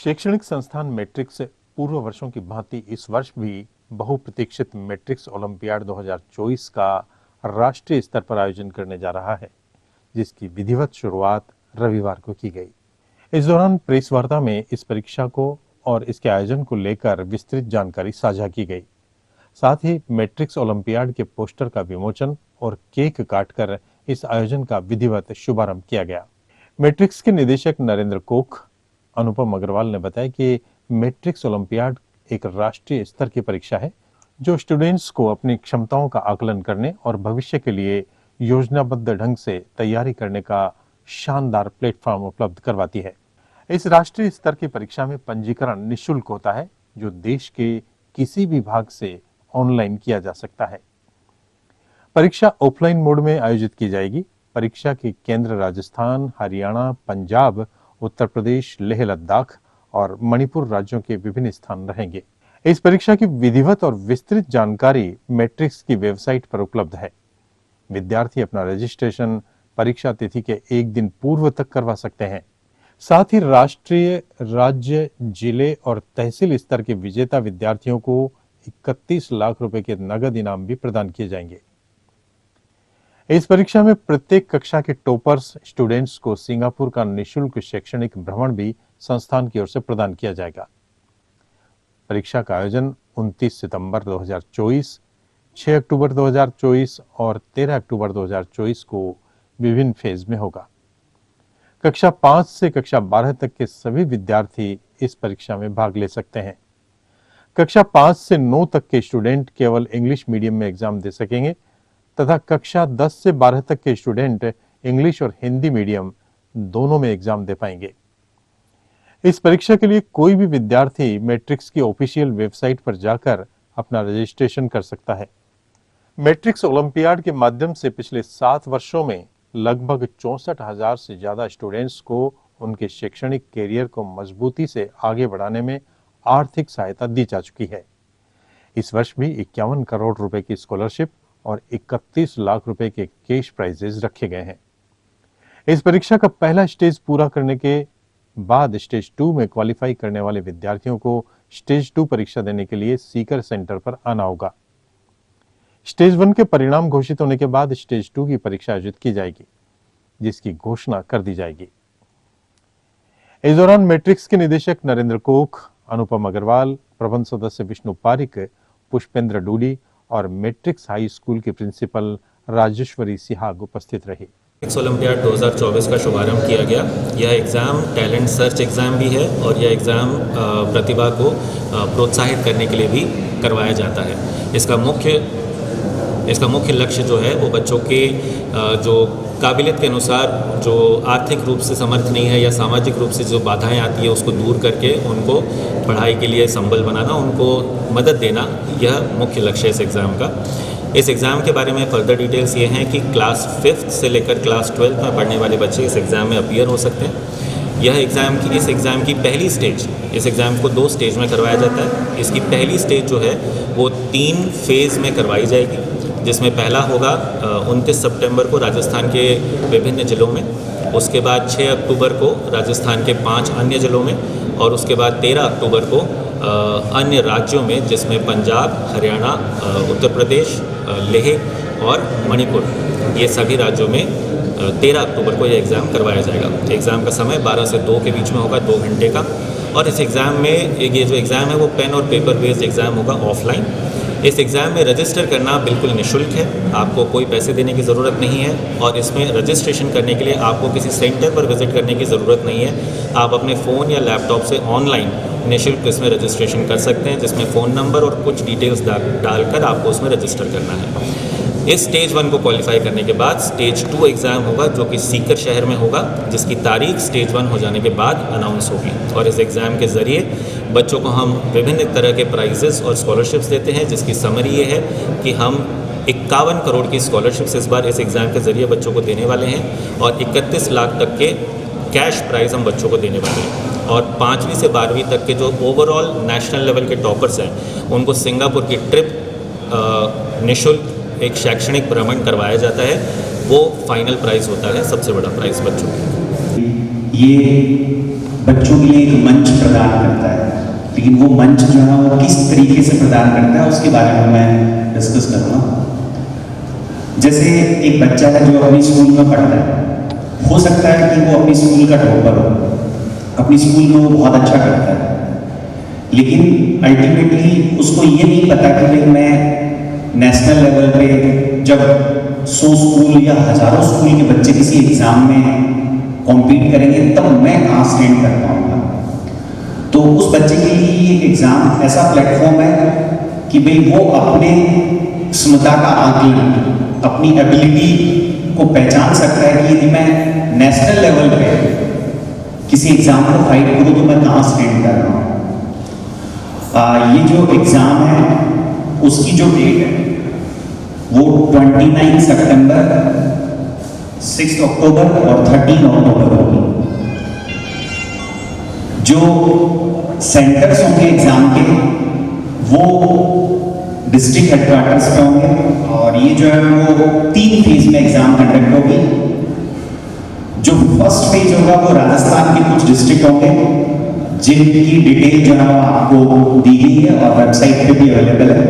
शैक्षणिक संस्थान मैट्रिक्स पूर्व वर्षों की भांति इस वर्ष भी बहुप्रतीक्षित मैट्रिक्स ओलंपियाड 2024 का राष्ट्रीय स्तर पर आयोजन करने जा रहा है, जिसकी विधिवत शुरुआत रविवार को की गई। इस दौरान प्रेस वार्ता में इस परीक्षा को और इसके आयोजन को लेकर विस्तृत जानकारी साझा की गई। साथ ही मैट्रिक्स ओलंपियाड के पोस्टर का विमोचन और केक काटकर इस आयोजन का विधिवत शुभारंभ किया गया। मैट्रिक्स के निदेशक नरेंद्र कोख अनुपम अग्रवाल ने बताया कि मैट्रिक्स ओलंपियाड एक राष्ट्रीय स्तर की परीक्षा है जो स्टूडेंट्स को अपनी क्षमताओं का आकलन करने और भविष्य के लिए योजनाबद्ध ढंग से तैयारी करने का शानदार प्लेटफॉर्म उपलब्ध करवाती है। इस राष्ट्रीय स्तर की परीक्षा में पंजीकरण निःशुल्क होता है, जो देश के किसी भी भाग से ऑनलाइन किया जा सकता है। परीक्षा ऑफलाइन मोड में आयोजित की जाएगी। परीक्षा के केंद्र राजस्थान, हरियाणा, पंजाब, उत्तर प्रदेश, लेह लद्दाख और मणिपुर राज्यों के विभिन्न स्थान रहेंगे। इस परीक्षा की विधिवत और विस्तृत जानकारी मैट्रिक्स की वेबसाइट पर उपलब्ध है। विद्यार्थी अपना रजिस्ट्रेशन परीक्षा तिथि के एक दिन पूर्व तक करवा सकते हैं। साथ ही राष्ट्रीय, राज्य, जिले और तहसील स्तर के विजेता विद्यार्थियों को 31 लाख रुपए के नगद इनाम भी प्रदान किए जाएंगे। इस परीक्षा में प्रत्येक कक्षा के टॉपर्स स्टूडेंट्स को सिंगापुर का निःशुल्क शैक्षणिक भ्रमण भी संस्थान की ओर से प्रदान किया जाएगा। परीक्षा का आयोजन 29 सितंबर 2024, 6 अक्टूबर 2024 और 13 अक्टूबर 2024 को विभिन्न फेज में होगा। कक्षा 5 से कक्षा 12 तक के सभी विद्यार्थी इस परीक्षा में भाग ले सकते हैं। कक्षा 5 से 9 तक के स्टूडेंट केवल इंग्लिश मीडियम में एग्जाम दे सकेंगे तथा कक्षा 10 से 12 तक के स्टूडेंट इंग्लिश और हिंदी मीडियम दोनों में एग्जाम दे पाएंगे। इस परीक्षा के लिए कोई भी विद्यार्थी मैट्रिक्स की ऑफिशियल वेबसाइट पर जाकर अपना रजिस्ट्रेशन कर सकता है। मैट्रिक्स ओलंपियाड के माध्यम से पिछले 7 वर्षों में लगभग 64,000 से ज्यादा स्टूडेंट्स को उनके शैक्षणिक कैरियर को मजबूती से आगे बढ़ाने में आर्थिक सहायता दी जा चुकी है। इस वर्ष भी 51 करोड़ रुपए की स्कॉलरशिप और 31 लाख रुपए के कैश प्राइजेस रखे गए हैं। इस परीक्षा का पहला स्टेज पूरा करने के बाद स्टेज 2 में क्वालिफाई करने वाले विद्यार्थियों को स्टेज 2 परीक्षा देने के लिए सीकर सेंटर पर आना होगा। स्टेज 1 के परिणाम घोषित होने के बाद स्टेज 2 की परीक्षा आयोजित की जाएगी, जिसकी घोषणा कर दी जाएगी। इस दौरान मैट्रिक्स के निदेशक नरेंद्र कोख, अनुपम अग्रवाल, प्रबंध सदस्य विष्णु पारिक, पुष्पेंद्र डूडी और मैट्रिक्स हाई स्कूल के प्रिंसिपल राजेश्वरी सिहाग उपस्थित रही। मैट्रिक्स ओलंपियाड 2024 का शुभारंभ किया गया। यह एग्ज़ाम टैलेंट सर्च एग्ज़ाम भी है और यह एग्ज़ाम प्रतिभा को प्रोत्साहित करने के लिए भी करवाया जाता है। इसका मुख्य लक्ष्य जो है वो बच्चों के जो काबिलियत के अनुसार जो आर्थिक रूप से समर्थ नहीं है या सामाजिक रूप से जो बाधाएं आती है उसको दूर करके उनको पढ़ाई के लिए संबल बनाना, उनको मदद देना, यह मुख्य लक्ष्य है इस एग्ज़ाम का। इस एग्ज़ाम के बारे में फर्दर डिटेल्स ये हैं कि क्लास 5th से लेकर क्लास 12th में पढ़ने वाले बच्चे इस एग्ज़ाम में अपीयर हो सकते हैं। इस एग्ज़ाम की पहली स्टेज, इस एग्ज़ाम को 2 स्टेज में करवाया जाता है। इसकी पहली स्टेज जो है वो 3 फेज़ में करवाई जाएगी, जिसमें पहला होगा 29 सितंबर को राजस्थान के विभिन्न जिलों में, उसके बाद 6 अक्टूबर को राजस्थान के 5 अन्य जिलों में और उसके बाद 13 अक्टूबर को अन्य राज्यों में, जिसमें पंजाब, हरियाणा, उत्तर प्रदेश, लेह और मणिपुर, ये सभी राज्यों में 13 अक्टूबर को यह एग्ज़ाम करवाया जाएगा। एग्ज़ाम का समय 12 से 2 के बीच में होगा, 2 घंटे का। और इस एग्ज़ाम में ये जो एग्ज़ाम है वो पेन और पेपर बेस्ड एग्ज़ाम होगा, ऑफलाइन। इस एग्ज़ाम में रजिस्टर करना बिल्कुल निःशुल्क है, आपको कोई पैसे देने की ज़रूरत नहीं है और इसमें रजिस्ट्रेशन करने के लिए आपको किसी सेंटर पर विज़िट करने की ज़रूरत नहीं है। आप अपने फ़ोन या लैपटॉप से ऑनलाइन निःशुल्क इसमें रजिस्ट्रेशन कर सकते हैं, जिसमें फ़ोन नंबर और कुछ डिटेल्स डालकर आपको उसमें रजिस्टर करना है। इस स्टेज 1 को क्वालिफाई करने के बाद स्टेज 2 एग्ज़ाम होगा, जो कि सीकर शहर में होगा, जिसकी तारीख स्टेज 1 हो जाने के बाद अनाउंस होगी। और इस एग्ज़ाम के ज़रिए बच्चों को हम विभिन्न तरह के प्राइजेस और स्कॉलरशिप्स देते हैं, जिसकी समरी ये है कि हम 51 करोड़ की स्कॉलरशिप्स इस बार इस एग्ज़ाम के ज़रिए बच्चों को देने वाले हैं और 31 लाख तक के कैश प्राइज़ हम बच्चों को देने वाले हैं। और 5वीं से 12वीं तक के जो ओवरऑल नेशनल लेवल के टॉपर्स हैं, उनको सिंगापुर की ट्रिप निःशुल्क एक शैक्षणिक भ्रमण करवाया जाता है। वो फाइनल प्राइज़ होता है, सबसे बड़ा प्राइज़ बच्चों का। ये बच्चों के लिए एक मंच प्रदान करता है, लेकिन वो मंच जो है वो किस तरीके से प्रदान करता है उसके बारे में मैं डिस्कस करूँगा। जैसे एक बच्चा है जो अपनी स्कूल में पढ़ता है, हो सकता है कि वो अपनी स्कूल का टॉपर हो, अपनी स्कूल में वो बहुत अच्छा करता है, लेकिन अल्टीमेटली उसको ये नहीं पता कि भाई मैं नेशनल लेवल पे जब 100 स्कूल या हजारों स्कूल के बच्चे किसी एग्जाम में कॉम्पीट करेंगे तब मैं कहाँ स्टैंड कर पाऊंगा। तो उस बच्चे के लिए ये एग्जाम ऐसा प्लेटफॉर्म है कि भाई वो अपने क्षमता का आकलन, अपनी एबिलिटी को पहचान सकता है कि यदि मैं नेशनल लेवल पे किसी एग्जाम को फाइट करूँ तो मैं कहाँ स्टैंड कर रहा हूँ। ये जो एग्जाम है उसकी जो डेट है वो 29 सितंबर, 6 अक्टूबर और 13 अक्टूबर होगी। जो सेंटर्स होंगे एग्जाम के वो डिस्ट्रिक्ट हेडक्वार्टर्स पे होंगे और ये जो है वो 3 फेज में एग्जाम कंडक्ट होगी। जो फर्स्ट फेज होगा वो राजस्थान के कुछ डिस्ट्रिक्ट होंगे जिनकी डिटेल जो है आपको दी गई है और वेबसाइट पे भी अवेलेबल है।